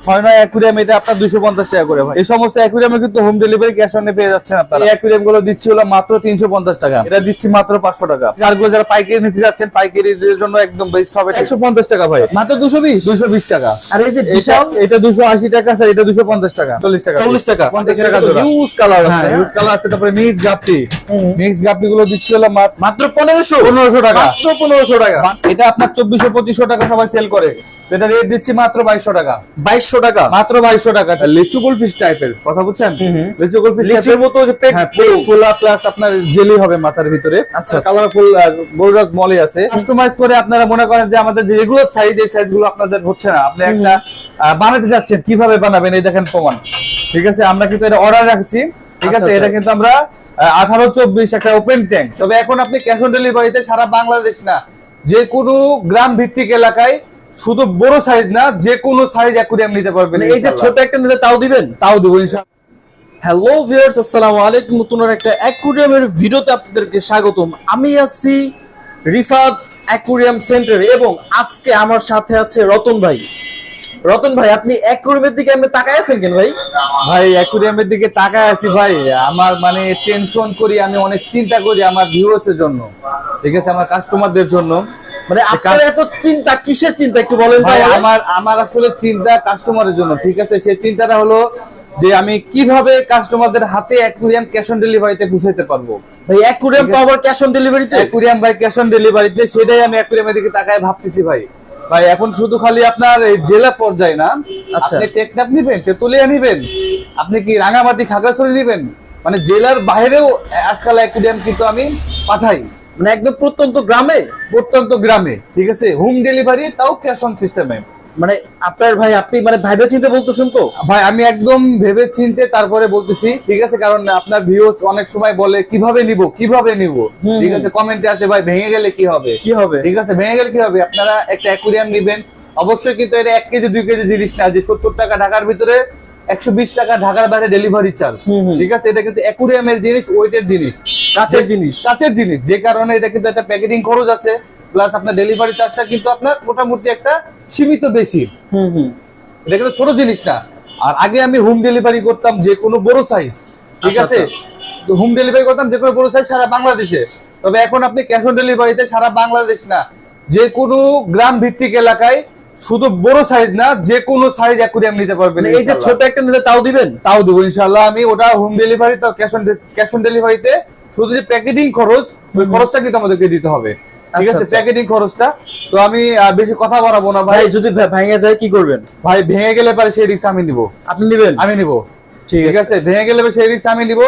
6-9 aquarium এটা আপনার 250 টাকা করে ভাই। এই সমস্ত অ্যাকুরিয়ামে কিন্তু হোম ডেলিভারি ক্যাশ অনে পেয়ে যাচ্ছেন আপনারা। এই অ্যাকুরিয়াম গুলো দিচ্ছি হলো মাত্র 350 টাকা, এটা দিচ্ছি মাত্র 500 টাকা। যারগুলো যারা পাইকারি নিতে যাচ্ছেন পাইকারিদের জন্য একদম বেস্ট হবে। 150 টাকা ভাই, মাত্র 220 টাকা। আর এই যে বিশাল এটা 280 টাকা, স্যার এটা 250 টাকা, 40 টাকা, 50 টাকা জোড়া। ইউজ কালার আছে, ইউজ কালার আছে। তারপরে মিক্স গাপ্পি গুলো দিচ্ছি হলো মাত্র 1500 টাকা, মাত্র 1500 টাকা। এটা আপনার 2400-2500 টাকা সবাই সেল করে, এটা রেট দিচ্ছি মাত্র 2200 টাকা, 2200 টাকা, মাত্র 2200 টাকা। লিচু গোলফিশ টাইপের কথা বুঝছেন, লিচু গোলফিশ লিচুর মতো যে পেট ফুলা প্লাস আপনার জেলি হবে মাথার ভিতরে। আচ্ছা, কালারফুল গোলরাজ মলি আছে। কাস্টমাইজ করে আপনারা মনে করেন যে আমাদের যে রেগুলার সাইজ, এই সাইজগুলো আপনাদের হচ্ছে না, আপনি একটা বানাতে চাচ্ছেন, কিভাবে বানাবেন এই দেখেন প্রমাণ। ঠিক আছে, আমরা কিন্তু এটা অর্ডার রাখছি। ঠিক আছে, এটা কিন্তু আমরা 18-24 একটা ওপেন ট্যাঙ্ক। তবে এখন আপনি ক্যাশ অন ডেলিভারিতে সারা বাংলাদেশ না, যে কোনো গ্রাম ভিত্তিক এলাকায়, শুধু বড় সাইজ না, যে কোনো সাইজ অ্যাকুরিয়াম নিতে পারবেন। এই যে ছোট একটা নিলে তাও দিবেন? তাও দেবো ইনশাআল্লাহ। হ্যালো ভিউয়ার্স, আসসালামু আলাইকুম। নতুন একটা অ্যাকুরিয়ামের ভিডিওতে আপনাদেরকে স্বাগতম। আমি আছি রিফাত অ্যাকুরিয়াম সেন্টারে এবং আজকে আমার সাথে আছে রতন ভাই। রতন ভাই, আপনি অ্যাকুরিয়ামের দিকে আপনি তাকায় আছেন কেন ভাই? ভাই অ্যাকুরিয়ামের দিকে তাকায় আছি ভাই, আমার মানে টেনশন করি, আমি অনেক চিন্তা করি আমার ভিউয়ার্সের জন্য। ঠিক আছে, আমার কাস্টমারদের জন্য। মানে আপনার এত চিন্তা কিসের চিন্তা একটু বলেন ভাই? আমার আসলে চিন্তা কাস্টমারের জন্য। ঠিক আছে, সেই চিন্তাটা হলো যে আমি কিভাবে কাস্টমারদের হাতে অ্যাকুরিয়াম ক্যাশ অন ডেলিভারিতে পৌঁছাতে পারবো। ভাই অ্যাকুরিয়াম তো আবার ক্যাশ অন ডেলিভারিতে? অ্যাকুরিয়াম ভাই ক্যাশ অন ডেলিভারিতে, সেটাই আমি অ্যাকুরিয়ামের দিকে তাকায় ভাবতেছি ভাই। ভাই এখন শুধু খালি আপনার এই জেলা পর্যায়ে না, আপনি টেকনাফ নিবেন, তেতুলিয়া নিবেন, আপনি কি রাঙামাটি, খাগড়াছড়ি নিবেন, মানে জেলার বাইরেও আজকাল অ্যাকুরিয়াম কিন্তু আমি পাঠাই, মানে একদম প্রত্যন্ত গ্রামে। ঠিক আছে, হোম ডেলিভারি, তাও ক্যাশ অন সিস্টেমে। মানে আপনার ভাই, আপনি মানে ভাইবে চিন্তে বলতেছেন তো? ভাই আমি একদম ভেবে চিন্তে তারপরে বলতেছি। ঠিক আছে, কারণ আপনার ভিউয়ার্স অনেক সময় বলে কিভাবে নিব। ঠিক আছে, কমেন্টে আসে ভাই ভেঙে গেলে কি হবে। ঠিক আছে, ভেঙে গেলে কি হবে। আপনারা একটা অ্যাকুরিয়াম নিবেন, অবশ্যই কিন্তু এটা 1 কেজি 2 কেজি জিনিস না যে 70 টাকা ঢাকার ভিতরে, 120 টাকা ঢাকার বাইরে ডেলিভারি চার্জ। ঠিক আছে, এটা কিন্তু অ্যাকুরিয়ামের জিনিস, ওয়েটের জিনিস, কাচের জিনিস, যে কারণে এটা কিন্তু একটা প্যাকেটিং খরচ আছে, প্লাস আপনার ডেলিভারি চার্জটা কিন্তু আপনার মোটামুটি একটা সীমিত বেশি। এটা কিন্তু ছোট জিনিস না। আর আগে আমি হোম ডেলিভারি করতাম যে কোনো বড় সাইজ। ঠিক আছে, হোম ডেলিভারি করতাম যে কোনো বড় সাইজ সারা বাংলাদেশে। তবে এখন আপনি ক্যাশ অন ডেলিভারিতে সারা বাংলাদেশ না, যে কোনো গ্রাম ভিত্তিক এলাকায়, শুধু বড় সাইজ না, যে কোনো সাইজ অ্যাকুরিয়াম নিতে পারবেন। এই যে ছোট একটা নিলে তাও দিবেন? তাও দেবো ইনশাআল্লাহ। আমি ওটা হোম ডেলিভারি, তাও ক্যাশ অন ডেলিভারিতে শুধু যে প্যাকেটিং খরচ, ওই খরচটা কিন্তু আমাদেরকে দিতে হবে। ঠিক আছে, প্যাকেটিং খরচটা। তো আমি বেশি কথা বাড়াবো না ভাই। যদি ভেঙে যায় কি করবেন? ভাই ভেঙে গেলে পারে সেই রিস্ক আমি নিব। আপনি নেবেন? আমি নিব। ঠিক আছে, ভেঙে গেলে সেই রিস্ক আমি নিব।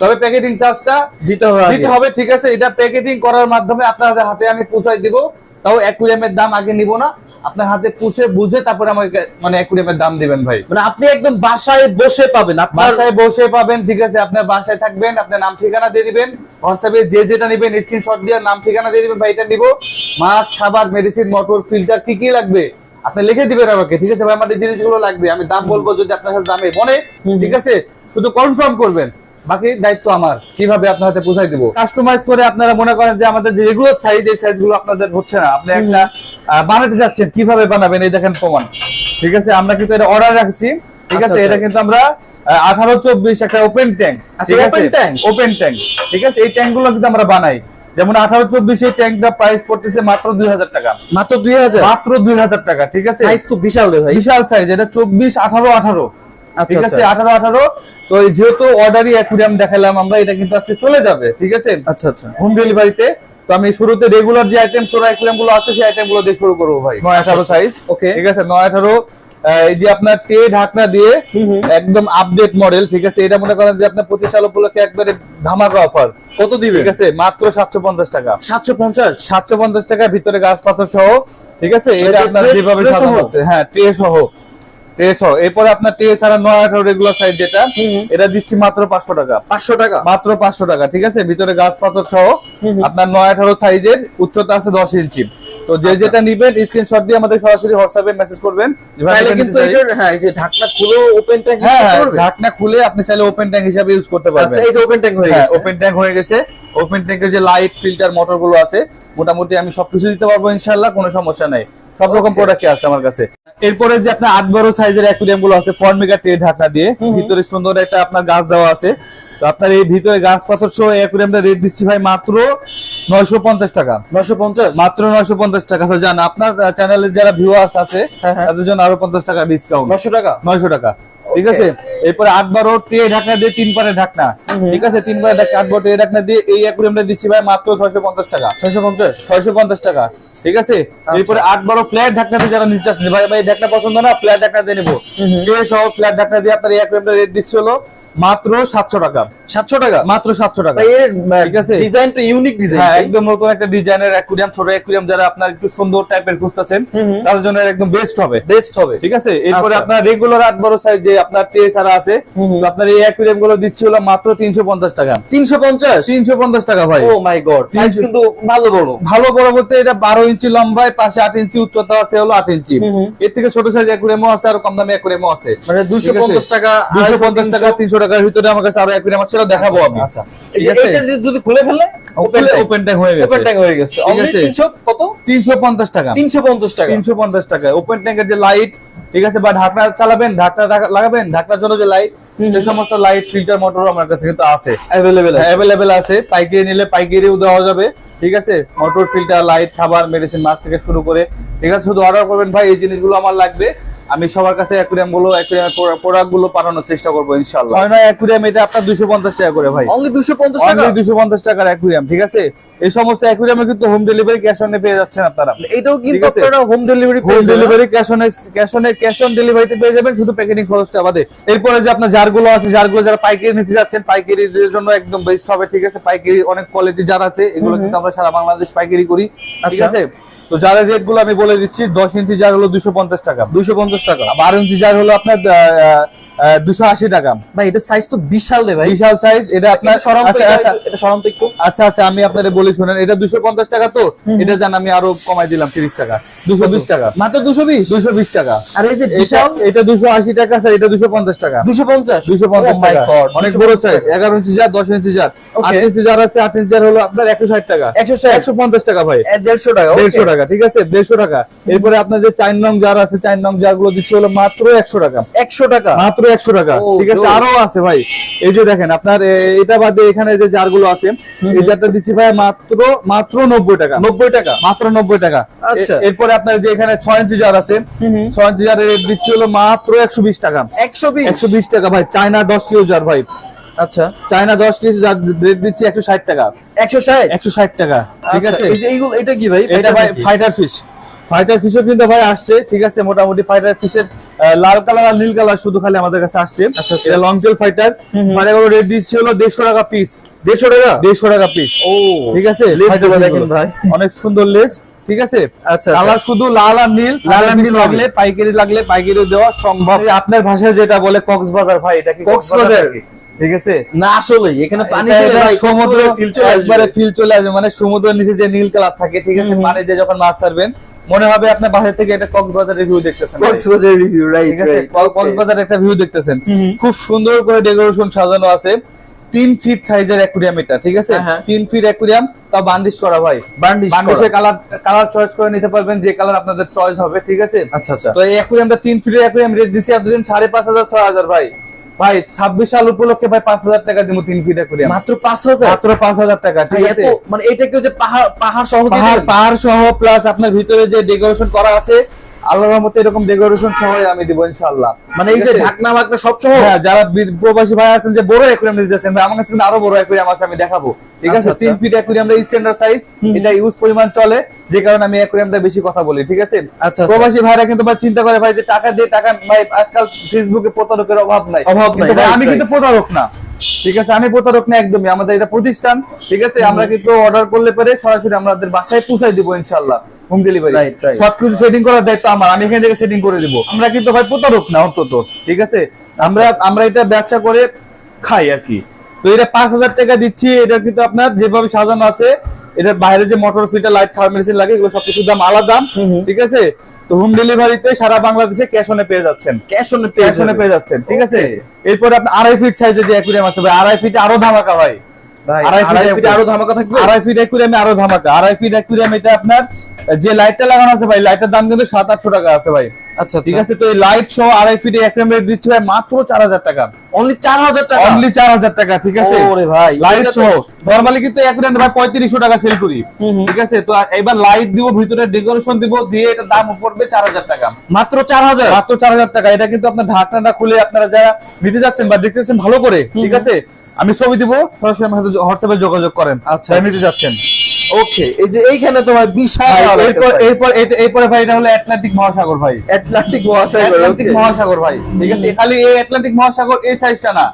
তবে প্যাকেটিং চার্জটা দিতে হবে। ঠিক আছে, এটা প্যাকেটিং করার মাধ্যমে আপনাদের হাতে আমি পৌঁছাই দিব। তাও অ্যাকুরিয়ামের দাম আগে নিব না, আপনার হাতে পুষে বুঝে তারপরে আমাকে মানে অ্যাকুরিয়ামের দাম দিবেন ভাই। মানে আপনি একদম বাসায় বসে পাবেন, বাসায় বসে পাবেন। ঠিক আছে, আপনার বাসায় থাকবেন, আপনার নাম ঠিকানা দিয়ে দিবেন, হোয়াটসঅ্যাপে যেটা নেবেন স্ক্রিনশট দিয়ে নাম ঠিকানা দিয়ে দিবেন, ভাই এটা নিব, মাছ, খাবার, মেডিসিন, মোটর, ফিল্টার, কি লাগবে আপনি লিখে দিবেন আমাকে। ঠিক আছে ভাই, আমার এই জিনিসগুলো লাগবে, আমি দাম বলবো যদি আপনার সাথে দামে বনে। ঠিক আছে, শুধু কনফার্ম করবেন, বাকি দায়িত্ব আমার, কিভাবে আপনার হাতে পৌঁছাই দিব। কাস্টমাইজ করে আপনারা মনে করেন যে আমাদের যে রেগুলার সাইজ, এই সাইজগুলো আপনাদের হচ্ছে না, আপনি একটা বানাতে চাচ্ছেন, কিভাবে বানাবেন এই দেখেন প্রমাণ। ঠিক আছে, আমরা কিন্তু এটা অর্ডার রাখছি। ঠিক আছে, এটা কিন্তু আমরা 18-24 একটা ওপেন ট্যাঙ্ক। ঠিক আছে, ওপেন ট্যাঙ্ক। ঠিক আছে, এই ট্যাঙ্ক গুলো কিন্তু আমরা বানাই। যেমন 18-24 এই ট্যাঙ্কটা প্রাইস পড়তেছে মাত্র 2000 টাকা। মাত্র 2000 টাকা। ঠিক আছে, সাইজ তো বিশাল রে ভাই, বিশাল সাইজ। এটা 24-18-18। ঠিক আছে, 18-18। তো যেহেতু অর্ডারই অ্যাকুরিয়াম দেখালাম আমরা, এটা কিন্তু আজকে চলে যাবে। ঠিক আছে, হোম ডেলিভারিতে। তো আমি শুরুতে রেগুলার যে আইটেম সোরা অ্যাকুরিয়াম গুলো আছে, সেই আইটেম গুলো দিয়ে শুরু করবো ভাই। 9-18 সাইজ। ওকে, ঠিক আছে, 9-18। এই যে আপনার টে ঢাকনা দিয়ে একদম আপডেট মডেল। ঠিক আছে, এটা মনে করেন যে আপনার প্রতি সাল উপলক্ষে একবারে ধামাকা অফার। কত দিবে? ঠিক আছে, মাত্র 750 টাকা। 750 টাকা, ভিতরে গাছ পাথর সহ। ঠিক আছে, এটা আপনার যেভাবে সাজানো আছে, হ্যাঁ ট্রে সহ। এরপরে আপনার টে ছাড়া 9-18 রেগুলার সাইজ যেটা, এটা দিচ্ছি মাত্র 500 টাকা। মাত্র 500 টাকা। ঠিক আছে, ভিতরে গাছ পাথর সহ আপনার 9-18 সাইজের, উচ্চতা আছে 10 ইঞ্চি। তো যেটা নিবেন স্ক্রিনশট দিয়ে আমাদের সরাসরি হোয়াটসঅ্যাপে মেসেজ করবেন। চাইলে কিন্তু এই যে ঢাকনা খুলে ওপেন ট্যাঙ্ক ইউজ করতে পারবেন। ঢাকনা খুলে আপনি চাইলে ওপেন ট্যাঙ্ক হিসেবে ইউজ করতে পারবেন। আচ্ছা, এই যে ওপেন ট্যাঙ্ক হয়ে গেছে। ওপেন ট্যাঙ্ক হয়ে গেছে। ওপেন ট্যাঙ্কের যে লাইট, ফিল্টার, মোটর গুলো আছে, মোটামুটি আমি সবকিছু দিতে পারবো ইনশাআল্লাহ, কোনো সমস্যা নাই। সব রকম প্রোডাক্ট আছে আমার কাছে। এরপরে যে আপনার 8-12 সাইজের অ্যাকুরিয়াম গুলো আছে ফর্মিকা ট্রে ঢাকনা দিয়ে, ভিতরে সুন্দর একটা আপনার গাছ দেওয়া আছে। তো আপনার এই ভিতরে গাছ পাথর সহ অ্যাকুরিয়ামটা রেট দিচ্ছি ভাই মাত্র 950 টাকা। 950 মাত্র 950 টাকা। তো জান আপনার চ্যানেলের যারা ভিউয়ার্স আছে তাদের জন্য আরো 50 টাকা ডিসকাউন্ট। 900 টাকা 900 টাকা, ঠিক আছে। এরপরে 8-12 ট্রে ঢাকনা দিয়ে 3 পারে ঢাকনা, ঠিক আছে, 3 পারে ঢাকনা 8-12 ট্রে ঢাকনা দিয়ে এই অ্যাকুরিয়ামটা দিচ্ছি ভাই মাত্র 650 টাকা। 650 টাকা, ঠিক আছে। এরপরে 8-12 ফ্ল্যাট ঢাকনাতে যারা নিতে চাচ্ছেন ভাই ভাই ঢাকনা পছন্দ না, ফ্ল্যাট ঢাকনা দিয়ে নিবো, ট্রে সহ ফ্ল্যাট ঢাকনা দিয়ে আপনার এই অ্যাকুরিয়ামটা রেট দিচ্ছি হলো মাত্র 700 টাকা। 700 টাকা, মাত্র 700 টাকা। ঠিক আছে, ডিজাইনটা ইউনিক ডিজাইন, হ্যাঁ একদম নতুন একটা ডিজাইনের অ্যাকুরিয়াম, ছোট অ্যাকুরিয়াম যারা আপনার একটু সুন্দর টাইপের খুঁজতেছেন তাদের জন্য একদম বেস্ট হবে, ঠিক আছে। এরপরে আপনার রেগুলার 8-12 সাইজ যে আপনার ট্রে ছাড়া আছে, তো আপনার এই অ্যাকুরিয়াম গুলো দিচ্ছি হলো মাত্র 350 টাকা। 350 টাকা ভাই। ও মাই গড, সাইজ কিন্তু ভালো বড় বলতে এটা 12 ইঞ্চি লম্বায়, পাশে 8 ইঞ্চি উচ্চতা আছে হলো 8 ইঞ্চি। এর থেকে ছোট সাইজ অ্যাকুরিয়ামও আছে, আর কম দামি অ্যাকুরিয়ামও আছে। মানে 250 টাকা, 250 টাকা, 300 টাকার ভিতরে আমার কাছে আরো অ্যাকুরিয়াম আছে, সেটা দেখাবো আমি। আচ্ছা, এই যে এটা যদি খুলে ফেলে ওপেন ট্যাঙ্ক হয়ে গেছে। অনলি 300 কত? 350 টাকা। 350 টাকা ওপেন ট্যাঙ্কের যে লাইট, ঠিক আছে, বা ঢাকনা চালাবেন, ঢাকনা লাগাবেন, ঢাকনার জন্য যে লাইট, সেই সমস্ত লাইট, ফিল্টার, মোটর আমার কাছে কিন্তু আছে, অ্যাভেলেবেল আছে। পাইকারি নিলে পাইকারিও দেওয়া যাবে, ঠিক আছে। মোটর, ফিল্টার, লাইট, খাবার, মেডিসিন, মাছ থেকে শুরু করে, ঠিক আছে। শুধু অর্ডার করবেন ভাই এই জিনিসগুলো আমার লাগবে, আমি সবার কাছে অ্যাকুরিয়াম প্রোডাক্ট গুলো পাঠানোর চেষ্টা করবো ইনশাআল্লাহ। 6-9 অ্যাকুরিয়াম এটা আপনার 250 টাকা করে ভাই, অনলি 250 টাকা, অনলি 250 টাকার অ্যাকুরিয়াম, ঠিক আছে। এই সমস্ত অ্যাকুরিয়ামে কিন্তু হোম ডেলিভারি ক্যাশ অনে পেয়ে যাচ্ছেন আপনারা। এটাও কিন্তু আপনারা হোম ডেলিভারি ক্যাশ অন ডেলিভারিতে পেয়ে যাবেন, শুধু প্যাকেটিং খরচটা বাদে। এরপরে যে আপনার জারগুলো আছে, জারগুলো যারা পাইকারি নিতে যাচ্ছেন, পাইকারিদের জন্য একদম বেস্ট হবে, ঠিক আছে। পাইকারি অনেক কোয়ালিটি জার আছে, এগুলো কিন্তু আমরা সারা বাংলাদেশ পাইকারি করি, ঠিক আছে। তো জারের রেট গুলো আমি বলে দিচ্ছি। 10 ইঞ্চি জার হলো 250 টাকা, 250 টাকা। 12 ইঞ্চি জার হলো আপনার 280 টাকা। ভাই এটা সাইজ তো বিশাল রে ভাই, বিশাল সাইজ। এটা আপনার এটা সরান তো একটু। আচ্ছা আমি আপনাদের বলি শুনেন, এটা 250 টাকা, তো এটা জান আমি আরো কমাই দিলাম 30 টাকা, 220 টাকা, মাত্র 220 টাকা। আর এই যে বিশাল এটা 280 টাকা, এটা 250 টাকা। 250 টাকা, অনেক বড় সাইজ। 11 ইঞ্চি জার, 10 ইঞ্চি জার, 8 ইঞ্চি জার আছে। 8 ইঞ্চি জার হলো আপনার 160 টাকা, 150 টাকা ভাই, 150 টাকা, 150 টাকা, ঠিক আছে, 150 টাকা। এরপরে আপনার যে 4 নং জার আছে, 4 নং জার গুলো দিচ্ছে হলো মাত্র 100 টাকা, 100 টাকা, মাত্র 100 টাকা, ঠিক আছে। আরো আছে ভাই, এই যে দেখেন আপনার এটা বাদে এখানে যে জারগুলো আছে, এই জারটা দিচ্ছি ভাই মাত্র 90 টাকা, 90 টাকা, মাত্র 90 টাকা। আচ্ছা, এরপরে আপনার যে এখানে 6 ইঞ্চি জার আছে, 6 ইঞ্চি জারের রেট দিচ্ছি হলো মাত্র 120 টাকা, 120 টাকা ভাই। চায়না 10 কিলো জার ভাই, আচ্ছা, চায়না 10 কেজি জার রেট দিচ্ছি 160 টাকা, 160 টাকা, ঠিক আছে। এই যে এইগুলো, এটা কি ভাই? এটা ভাই ফাইটার ফিশও কিন্তু ভাই আসছে, ঠিক আছে। মোটামুটি ফাইটার ফিশের লাল কালার আর নীল কালার শুধু খালি আমাদের কাছে আসছে। এটা লং টেল ফাইটার, মানে ওর রেট দিচ্ছে হলো 150 টাকা পিস, 150 টাকা পিস। ও ঠিক আছে, লেজগুলো দেখেন ভাই, অনেক সুন্দর লেজ, ঠিক আছে। আচ্ছা, কালার শুধু লাল আর নীল লাগলে পাইকারি দেওয়া সম্ভব। আপনার ভাষায় যেটা বলে কক্সবাজার ভাই, এটা কি কক্সবাজার? ঠিক আছে না, আসলে এখানে পানি সমুদ্র একবারে ফিল চলে আসবে, মানে সমুদ্রের নিচে যে নীল কালার থাকে, ঠিক আছে, পানি দিয়ে যখন মাছ ছাড়বেন মনে হবে আপনার বাহির থেকে এটা কক্সবাজারের ভিউ দেখতেছেন, কক্সবাজারের রিভিউ, রাইট, কক্সবাজারের একটা ভিউ দেখতেছেন। খুব সুন্দর করে ডেকোরেশন সাজানো আছে। 3 ফিট সাইজের অ্যাকুরিয়াম এটা, ঠিক আছে। 3 ফিট অ্যাকুরিয়াম, তাও বান্ডিশ করা ভাই, বান্ডিশের কালার চয়েস করে নিতে পারবেন, যে কালার আপনাদের চয়েস হবে, ঠিক আছে। আচ্ছা, তো এই অ্যাকুরিয়ামটা 3 ফিটের অ্যাকুরিয়াম রেট দিচ্ছি আপনাদের 5,500 6,000 ভাই। 26 সাল উপলক্ষে ভাই 5,000 টাকা দিব 3 ফিট অ্যাকুরিয়াম, মাত্র 5,000 টাকা, ঠিক আছে। মানে এটা কি যে পাহাড় সহ প্লাস আপনার ভিতরে যে ডেকোরেশন করা আছে, আল্লাহর রহমতে এরকম ডেকোরেশন সহ আমি দিব ইনশাআল্লাহ। মানে এই যে ঢাকনা সব সহ, হ্যাঁ, যারা প্রবাসী ভাই আছেন যে বড় অ্যাকুরিয়াম নিতে যাচ্ছেন ভাই, আমার কাছে কিন্তু আরো বড় অ্যাকুরিয়াম আছে, আমি দেখাবো, ঠিক আছে। 3 ফিট অ্যাকুরিয়ামটা স্ট্যান্ডার্ড সাইজ, এটা ইউজ পরিমাণ চলে, যে কারণে আমি অ্যাকুরিয়ামটা বেশি কথা বলি, ঠিক আছে। প্রবাসী ভাইরা কিন্তু ভাই চিন্তা করে ভাই যে টাকা দিয়ে টাকা, ভাই আজকাল ফেসবুকে প্রতারকের অভাব নাই, আমি কিন্তু প্রতারক না, ঠিক আছে, আমি প্রতারক না একদমই। আমাদের এটা প্রতিষ্ঠান, ঠিক আছে। আমরা কিন্তু অর্ডার করলে পরে সরাসরি আমাদের বাসায় পৌঁছাই দিব ইনশাআল্লাহ, হোম ডেলিভারি। সবকিছু সেটিং করার দায়িত্ব আমার, আমি এখান থেকে সেটিং করে দিব। আমরা কিন্তু ভাই প্রতারক না অন্তত, ঠিক আছে। আমরা এটা ব্যবসা করে খাই আর কি। তো এটা 5,000 টাকা দিচ্ছি। এটা কিন্তু আপনার যেভাবে সাজানো আছে, এটার বাইরে যে মোটর ফিল্টার, লাইট, খাবার, মেডিসিন লাগে, এগুলো সবকিছুর দাম আলাদা, ঠিক আছে। তো হোম ডেলিভারিতে সারা বাংলাদেশে ক্যাশ অনে পেয়ে যাচ্ছেন, ঠিক আছে। এরপরে আপনার 2.5 ফিট সাইজের যে অ্যাকুরিয়াম আছে ভাই, 2.5 ফিট আরো ধামাকা ভাই, 2.5 ফিট আরো ধামাকা থাকবে। 2.5 ফিট অ্যাকুরিয়ামে আরো ধামাকা। 2.5 ফিট অ্যাকুরিয়াম এটা আপনার যে লাইটটা লাগানো আছে ভাই, লাইটের দাম কিন্তু 700-800 টাকা আছে ভাই। আচ্ছা ঠিক আছে, তো এই লাইট সহ 2.5 ফিট অ্যাকুরিয়াম রেট দিচ্ছি ভাই মাত্র 4000 টাকা। অনলি 4000 টাকা, অনলি 4000 টাকা। ঠিক আছে, ওরে ভাই, লাইট সহ নরমালি কিন্তু অ্যাকুরিয়াম ভাই 3500 টাকা সেল করি। ঠিক আছে, তো এবার লাইট দিব, ভিতরে ডেকোরেশন দিব, দিয়ে এটা দাম পড়বে 4000 টাকা। মাত্র 4000, মাত্র 4000 টাকা। এটা কিন্তু আপনার ঢাকনাটা খুলে আপনারা যারা নিতে যাচ্ছেন বা দেখতেছেন ভালো করে, ঠিক আছে, আমি ছবি দিব, সরাসরি আমার সাথে হোয়াটসঅ্যাপে যোগাযোগ করেন। আচ্ছা, নিতে যাচ্ছেন। ওকে, এই যে এইখানে তো ভাই বিশাল, এরপর ভাই এটা হলো আটলান্টিক মহাসাগর ভাই। আটলান্টিক মহাসাগর, আটলান্টিক মহাসাগর ভাই। ঠিক আছে, খালি এই আটলান্টিক মহাসাগর এই সাইজটা না,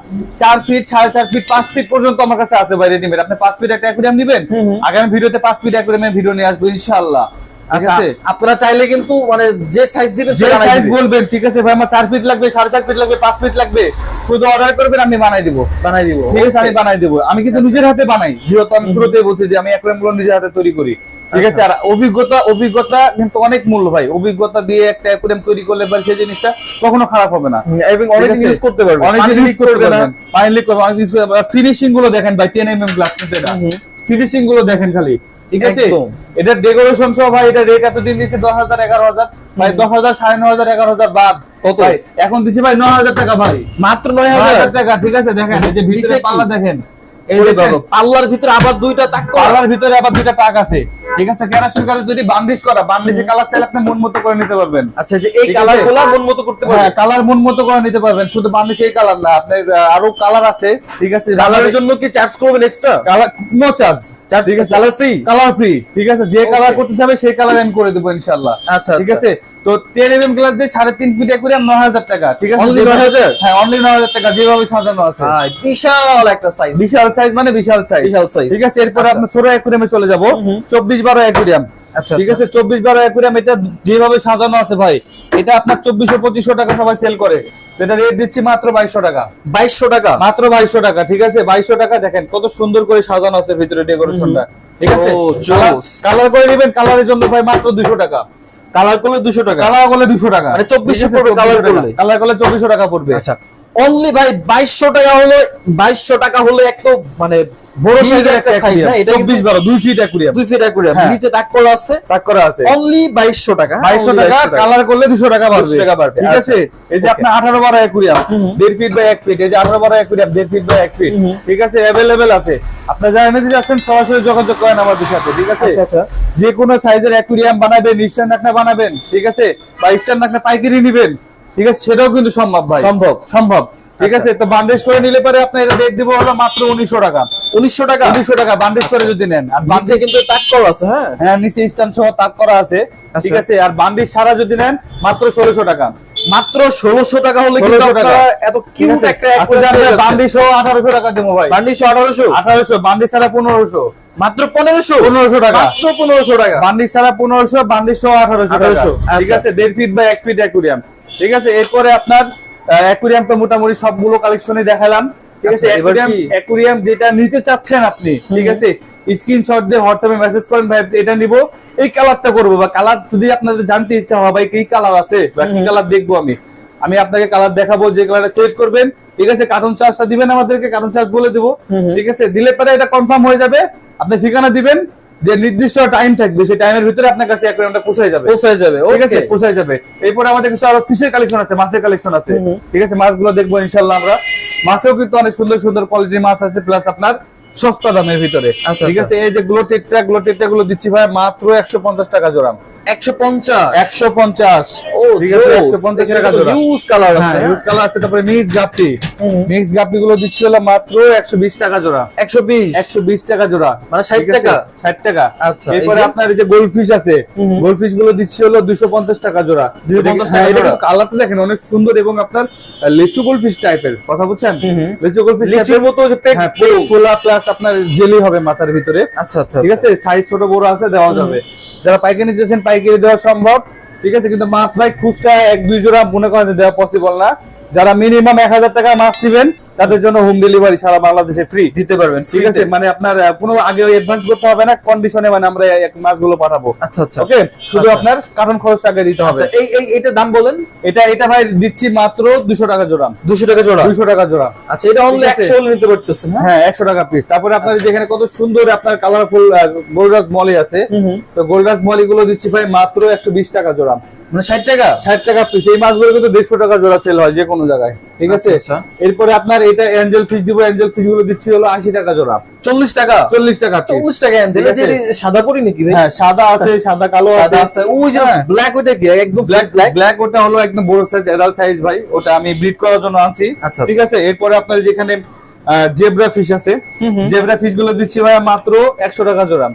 4 ফিট, 4.5 ফিট, 5 ফিট পর্যন্ত আমার কাছে আছে ভাই রেডিমেড। আপনি 5 ফিট একটা অ্যাকুরিয়াম নেবেন, আগামী ভিডিওতে 5 ফিট অ্যাকুরিয়ামের ভিডিও নিয়ে আসবো ইনশাআল্লাহ। আচ্ছা, আপনারা চাইলে কিন্তু মানে যে সাইজ দিবেন যে সাইজ বলবেন, ঠিক আছে ভাই, আমার 4 ফিট লাগবে, 4.5 ফিট লাগবে, 5 ফিট লাগবে, শুধু অর্ডার করবেন, আমি বানাই দিব। ঠিক আছে, আমি বানাই দিব। আমি কিন্তু নিজের হাতে বানাই, যেহেতু আমি শুরুতেই বলছি যে আমি অ্যাকুরিয়াম গুলো নিজের হাতে তৈরি করি। ঠিক আছে, আর অভিজ্ঞতা কিন্তু অনেক মূল্য ভাই। অভিজ্ঞতা দিয়ে একটা অ্যাকুরিয়াম তৈরি করলে ভাই সেই জিনিসটা কখনো খারাপ হবে না, এবং অনেক ইউজ করতে পারবেন, অনেক ইউজ করতে পারবেন, ফাইনালি করবেন, অনেক ইউজ করতে পারবেন। ফিনিশিং গুলো দেখেন ভাই, 10 mm গ্লাস কিন্তু এটা, ফিনিশিং গুলো দেখেন খালি। ঠিক আছে, এটা ডেকোরেশন সহ ভাই, এটা রেট এতদিন দিয়েছে 10,000 11,000 ভাই, 10,000 9,500 11,000 বাদ কত ভাই, এখন দিছি ভাই 9,000 টাকা ভাই, মাত্র 9,000 টাকা। ঠিক আছে, দেখেন এই যে ভিতরে পাল্লা দেখেন, এই ওরে যে বাবা, পাল্লার ভিতরে আবার দুইটা তাক করা, পাল্লার ভিতরে আবার দুইটা টাক আছে। ঠিক আছে, কেরাসিন কালার যদি বান্ডিশ করা, বান্ডিশে কালার চাইলে আপনি মন মতো করে নিতে পারবেন। আচ্ছা, যে এই কালারগুলো মন মতো করতে পারবেন, হ্যাঁ, কালার মন মতো করে নিতে পারবেন। শুধু বান্ডিশ এই কালার না, আপনার আরো কালার আছে। ঠিক আছে, কালারের জন্য কি চার্জ করবেন এক্সট্রা? কালার নো চার্জ, ঠিক আছে, কালার ফ্রি, কালার ফ্রি। ঠিক আছে, যে কালার করতে চাবে সেই কালার আমি করে দেবো ইনশাআল্লাহ। আচ্ছা, ঠিক আছে, তো 10 mm গ্লাস দিয়ে 3.5 ফিট অ্যাকুরিয়াম 9,000 টাকা। ঠিক আছে, অনলি 9,000? হ্যাঁ, অনলি 9,000 টাকা, যেভাবে সাজানো আছে ভাই বিশাল একটা সাইজ, বিশাল সাইজ মানে বিশাল সাইজ, বিশাল সাইজ। ঠিক আছে, এরপর আপনার ছোট অ্যাকুরিয়ামে চলে যাব, 24-12 অ্যাকুরিয়াম। আচ্ছা, ঠিক আছে, 24-12 অ্যাকুরিয়াম, এটা যেভাবে সাজানো আছে ভাই, এটা আপনার 2400-2500 টাকা সবাই সেল করে, তো এটা রেট দিচ্ছি মাত্র 2200 টাকা। 2200 টাকা, মাত্র 2200 টাকা। ঠিক আছে, 2200 টাকা। দেখেন কত সুন্দর করে সাজানো আছে ভিতরে ডেকোরেশনটা। ঠিক আছে, কালার করে নেবেন, কালারের জন্য ভাই মাত্র 200 টাকা। কালার করলে 200 টাকা, কালার করলে 200 টাকা, মানে 2400 পড়বে কালার করলে, কালার করলে 2400 টাকা পড়বে। আচ্ছা, অনলি ভাই 2200 টাকা হলো, 2200 টাকা হলো এক তো মানে বড় big সাইজের একটা একটা size, সাইজ, হ্যাঁ, এটা 24-12 2 ফিট অ্যাকুরিয়াম, 2 ফিট অ্যাকুরিয়াম, হ্যাঁ। নিচে দাগ করা আছে, টাক করা আছে, অনলি 2200 টাকা, 2200 টাকা, কালার করলে 200 টাকা 200 টাকা পারবে। পারবে। ঠিক আছে, এই যে আপনার 18-12 অ্যাকুরিয়াম 1.5 ফিট বাই 1 ফিট, এই যে 18-12 অ্যাকুরিয়াম 1.5 ফিট বাই 1 ফিট। ঠিক আছে, अवेलेबल আছে। আপনি যারা নিতে যাচ্ছেন সরাসরি যোগাযোগ করেন আমাদের সাথে। ঠিক আছে, আচ্ছা, আচ্ছা, যে কোনো সাইজের অ্যাকুরিয়াম বানাবেন, স্ট্যান্ড রাখনা বানাবেন, ঠিক আছে, বা স্ট্যান্ড রাখনা পাইকারি নেবেন, ঠিক আছে, সেটাও কিন্তু সম্ভব ভাই, সম্ভব। ঠিক আছে, তো বান্ডিশ করে নিলে পরে আপনি এটা রেট দিব হলো মাত্র 1900 টাকা। 1900 টাকা, 1900 টাকা বান্ডিশ করে যদি নেন। আর নিচে বান্ডিশ কিন্তু তাক করা আছে, হ্যাঁ হ্যাঁ, নিচে স্ট্যান্ড সহ তাক করা আছে। ঠিক আছে, আর বান্ডিশ ছাড়া যদি নেন মাত্র 1600 টাকা। মাত্র 1600 টাকা হলে কিন্তু 1600 টাকা। আপনারা এত কিউট একটা বান্ডিশ সহ 1800 টাকা দেবো ভাই। বান্ডিশ 1800, বান্ডিশ ছাড়া 1500, মাত্র 1500, 1500 টাকা, মাত্র 1500 টাকা, বান্ডিশ ছাড়া 1500, বান্ডিশ সহ 1800 টাকা। 1800, ঠিক আচ্ছা। আছে, 1.5 ফিট বাই 1 ফিট অ্যাকুরিয়াম। ঠিক আছে, এরপরে আপনার অ্যাকুরিয়াম তো মোটামুটি সবগুলো কালেকশনই দেখালাম। ঠিক আছে, আচ্ছা, এবার কি অ্যাকুরিয়াম যেটা নিতে চাচ্ছেন আপনি, ঠিক আছে, স্ক্রিনশট দিয়ে হোয়াটসঅ্যাপে মেসেজ করেন, ভাই এটা নিব, এই কালারটা করবো, বা কালার যদি আপনাদের জানতে ইচ্ছা হয় ভাই কি কালার আছে বা কি কালার দেখবো, আমি আপনাকে কালার দেখাবো, যে কালারটা সিলেক্ট করবেন। ঠিক আছে, কার্টুন চার্জটা দিবেন আমাদেরকে, কার্টুন চার্জ বলে দেবো। ঠিক আছে, দিলে পরে এটা কনফার্ম হয়ে যাবে, আপনি ঠিকানা দিবেন, যে নির্দিষ্ট টাইম থাকবে, সেই টাইমের ভিতরে আপনার কাছে অ্যাকুরিয়ামটা পৌঁছে যাবে। ঠিক আছে, পৌঁছে যাবে। এরপরে আমাদের কিছু আরো ফিশের কালেকশন আছে, মাছের কালেকশন আছে। ঠিক আছে, মাছগুলো দেখবো ইনশাআল্লাহ আমরা। মাছেও কিন্তু অনেক সুন্দর সুন্দর কোয়ালিটির মাছ আছে, প্লাস আপনার সস্তা দামের ভিতরে। ঠিক আছে, এই যে গ্লোটেট্রা গুলো দিচ্ছি ভাই মাত্র 150 টাকা জোড়া। 150, ও ঠিক আছে, 150 টাকা জোড়া। ইউজ কালার আছে, ইউজ কালার আছে। তারপরে মিক্স গাপ্পি গুলো দিচ্ছি হলো মাত্র 120 টাকা জোড়া। 120 টাকা জোড়া, মানে 60 টাকা, 60 টাকা। আচ্ছা, এরপরে আপনার এই যে গোল্ডফিশ আছে, গোল্ডফিশ গুলো দিচ্ছি হলো 250 টাকা জোড়া। 250 টাকা জোড়া। কালারটা দেখেন অনেক সুন্দর, এবং আপনার লেচু গোল্ডফিশ টাইপের, কথা বুঝছেন, লেচু গোল্ডফিশ লিচুর মতো যে ফুলা, প্লাস আপনার জেলি হবে মাথার ভিতরে। আচ্ছা, আচ্ছা, ঠিক আছে, সাইজ ছোট বড় আছে, দেওয়া যাবে। যারা পাইকারি নিতেছেন পাইকারি দেওয়া সম্ভব। ঠিক আছে, কিন্তু মাছ ভাই খুচরা 1-2 জোড়া মনে করেন দেওয়া পসিবল না। যারা মিনিমাম 1000 টাকা মাছ নেবেন তাদের জন্য হোম ডেলিভারি সারা বাংলাদেশে ফ্রি দিতে পারবেন, ঠিক আছে। মানে আপনার কোনো আগে অ্যাডভান্স করতে হবে না, কন্ডিশনে মানে আমরা এই মাছগুলো পাঠাবো। আচ্ছা আচ্ছা, ওকে, শুধু আচ্ছা। আপনার কার্টন খরচ আগে দিতে হবে। আচ্ছা, এই এটার দাম বলেন। এটা ভাই দিচ্ছি মাত্র 200 টাকা জোড়া। 200 টাকা জোড়া। 200 টাকা জোড়া। আচ্ছা, এটা অনলি ঠিক আছে। 100 হলে নিতে পারতেছেন। হ্যাঁ, 100 টাকা পিস। তারপরে আপনার যেখানে কত সুন্দর আপনার কালারফুল গোল্ডরাজ মলি আছে, তো গোল্ডরাজ মলি গুলো দিচ্ছি ভাই মাত্র 120 টাকা জোড়া। মানে 60 টাকা 60 টাকা পিস। এই মাছগুলো কিন্তু 150 টাকা জোড়া সেল হয় যে কোনো জায়গায়, ঠিক আছে। আচ্ছা, আচ্ছা। এরপরে আপনার এটা এঞ্জেল ফিশ দিব, এঞ্জেল ফিশ গুলো দিচ্ছি হলো 80 টাকা জোড়া। 40 টাকা 40 টাকা পিস। 40 টাকা এনজেল। ঠিক আছে। সাদা পরি নাকি ভাই? হ্যাঁ, সাদা আছে, সাদা কালো সাদা আছে। আছে। ওই যে হ্যাঁ। ব্ল্যাক, ওটা কি একদম ব্ল্যাক ওটা হলো একদম বড় সাইজ, অ্যাডাল্ট সাইজ ভাই। ওটা আমি ব্রিড করার জন্য আনছি। আচ্ছা, ঠিক আছে। এরপরে আপনার যেখানে জেব্রা ফিশ আছে, জেব্রা ফিশ গুলো দিচ্ছি ভাই মাত্র 100 টাকা জোড়া।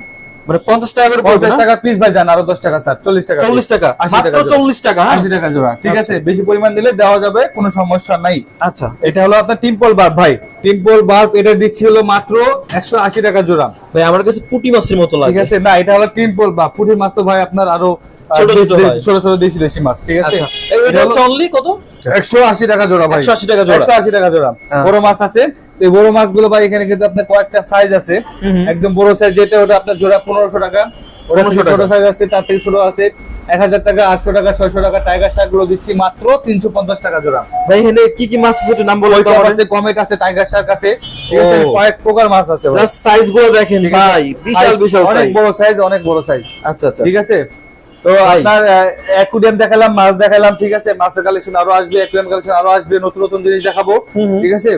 মানে 50 টাকা করে পড়বে 50 না? টাকা পিস ভাই, জান আরো 10 টাকা স্যার, 40 টাকা 40 টাকা 80 মাত্র টাকা জোড়া। 40 টাকা। হ্যাঁ 80 টাকা জোড়া, ঠিক আচ্ছা। আছে। বেশি পরিমাণ দিলে দেওয়া যাবে, কোনো সমস্যা নাই। আচ্ছা, এটা হলো আপনার টিম্পল বার্ব ভাই। টিম্পল বার্ব এটা দিচ্ছি হলো মাত্র 180 টাকা জোড়া। ভাই আমার কাছে পুঁটি মাছের মতো লাগে। ঠিক আছে। না, এটা হলো টিম্পল বার্ব। পুঁটি মাছ তো ভাই আপনার আরো ছোট ছোট হয়। ছোট ছোট দেশি মাছ, ঠিক আছে। আচ্ছা, এটা হচ্ছে অনলি কত? 180 টাকা জোড়া ভাই। 180 টাকা জোড়া। 180 টাকা জোড়া। বড় মাছ আছে, তো এই বড় মাছগুলো ভাই এখানে কিন্তু আপনার কয়েকটা সাইজ আছে। একদম বড় সাইজ যেটা, ওটা আপনার জোড়া 1500 টাকা। ওটা 1500 ছোট টাকা। সাইজ আছে, তার থেকে ছোট আছে 1000 টাকা, 800 টাকা, 600 টাকা। টাইগার শার্ক গুলো দিচ্ছি মাত্র 350 টাকা জোড়া। ভাই এখানে কি কি মাছ আছে একটু নাম বলুন তো ওইটা আমাদের। আছে, কমেট আছে, টাইগার শার্ক আছে, ঠিক আছে। ও। কয়েক প্রকার মাছ আছে ভাই। জাস্ট সাইজ গুলো দেখেন ঠিক আছে। ভাই, বিশাল Size বিশাল অনেক সাইজ। বড় সাইজ, অনেক বড় সাইজ। আচ্ছা আচ্ছা, ঠিক আছে। তো ভাই। আপনার অ্যাকুরিয়াম দেখালাম, মাছ দেখালাম, ঠিক আছে। মাছের কালেকশন আরো আসবে, অ্যাকুরিয়াম কালেকশন আরো আসবে, নতুন নতুন জিনিস দেখাবো, ঠিক আছে।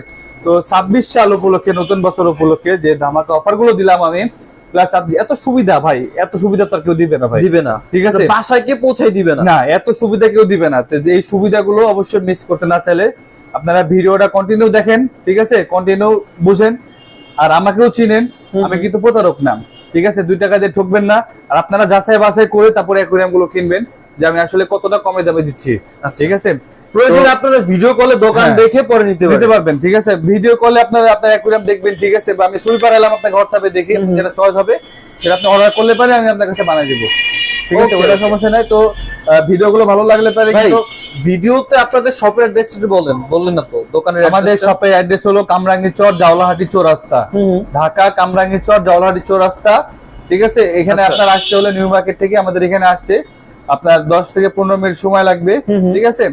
তো 26 সাল উপলক্ষে, নতুন বছর উপলক্ষে যে ধামাকা অফার গুলো দিলাম আমি, প্লাস এত সুবিধা ভাই, এত সুবিধা তো আর কেউ দিবে না ভাই, দিবে না। ঠিক আছে। বাসায় কে পৌঁছাই দিবে না। না, এত সুবিধা কেউ দিবে না। তো এই সুবিধাগুলো অবশ্যই মিস করতে না চাইলে আপনারা ভিডিওটা কন্টিনিউ দেখেন, ঠিক আছে। কন্টিনিউ বুঝেন, আর আমাকেও চিনেন, আমি কিন্তু প্রতারক না, ঠিক আছে। 2 টাকা দিয়ে ঠকবেন না। আর আপনারা যাচাই বাছাই করে তারপরে অ্যাকুরিয়াম গুলো কিনবেন, যে আমি আসলে কতটা কমে দামে দিচ্ছি, ঠিক আছে। প্রয়োজনে আপনারা ভিডিও কলে দোকান হ্যাঁ। দেখে পরে নিতে নিতে পারবেন। পারবেন, ঠিক আছে। ভিডিও কলে আপনারা আপনার অ্যাকুরিয়াম দেখবেন, ঠিক আছে। বা আমি সুইপার এলাম আপনাকে হোয়াটসঅ্যাপে দেখে, যেটা চয়েস হবে সেটা আপনি অর্ডার করলে পারে, আমি আপনার কাছে বানিয়ে দেবো, ঠিক আছে। Okay, ওটা okay. সমস্যা নাই। তো ভিডিও গুলো ভালো লাগলে পারে ভাই কিন্তু ভিডিওতে আপনাদের শপের অ্যাড্রেসটা বললেন না তো, দোকানের আমাদের address টা? শপের অ্যাড্রেস হলো কামরাঙ্গী চর, জাওলাহাটি চৌরাস্তা, ঢাকা কামরাঙ্গী চর, জাওলাহাটি চৌরাস্তা, ঠিক আছে। এখানে আচ্ছা। আপনার আসতে হলে নিউ মার্কেট থেকে আমাদের এখানে আসতে আপনার 10 থেকে 15 মিনিট সময় লাগবে, ঠিক আছে।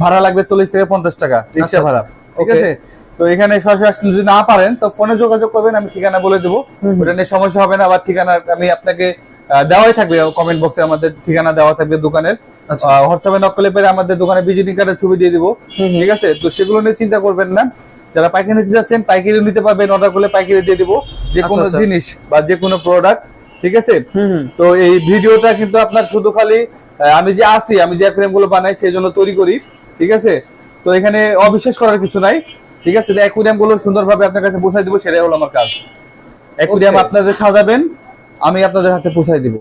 ভাড়া লাগবে 40 থেকে 50 টাকা রিক্সা আচ্ছা, ভাড়া, ঠিক Okay. আছে। তো এখানে সরাসরি আসতে যদি না পারেন তো ফোনে যোগাযোগ করবেন, আমি ঠিকানা বলে দেবো, ওটা নিয়ে সমস্যা হবে না। আবার ঠিকানা আমি আপনাকে দেওয়াই থাকবে, কমেন্ট বক্সে আমাদের ঠিকানা দেওয়া থাকবে দোকানের। আচ্ছা। হোয়াটসঅ্যাপে নক করলে পরে আমাদের দোকানের ভিজিটিং কার্ডের ছবি দিয়ে দিব, ঠিক আছে। তো সেগুলো নিয়ে চিন্তা করবেন না। যারা পাইকারি নিতে যাচ্ছেন পাইকারি নিতে পারবেন, অর্ডার করলে পাইকারি দিয়ে দিব, যে কোনো আচ্ছা। জিনিস বা যে কোনো প্রোডাক্ট, ঠিক আছে। তো এই ভিডিওটা কিন্তু আপনার শুধু খালি আমি যে আছি, আমি যে অ্যাকুরিয়াম গুলো বানাই সেই জন্য তৈরি করি, ঠিক আছে। তো এখানে অবিশ্বাস করার কিছু নাই, ঠিক আছে। অ্যাকুরিয়াম গুলো সুন্দরভাবে আপনার কাছে পৌঁছাই দিব, সেটাই হলো আমার কাজ। Aquarium Okay. আপনাদের সাজাবেন, আমি আপনাদের হাতে পৌঁছাই দিব।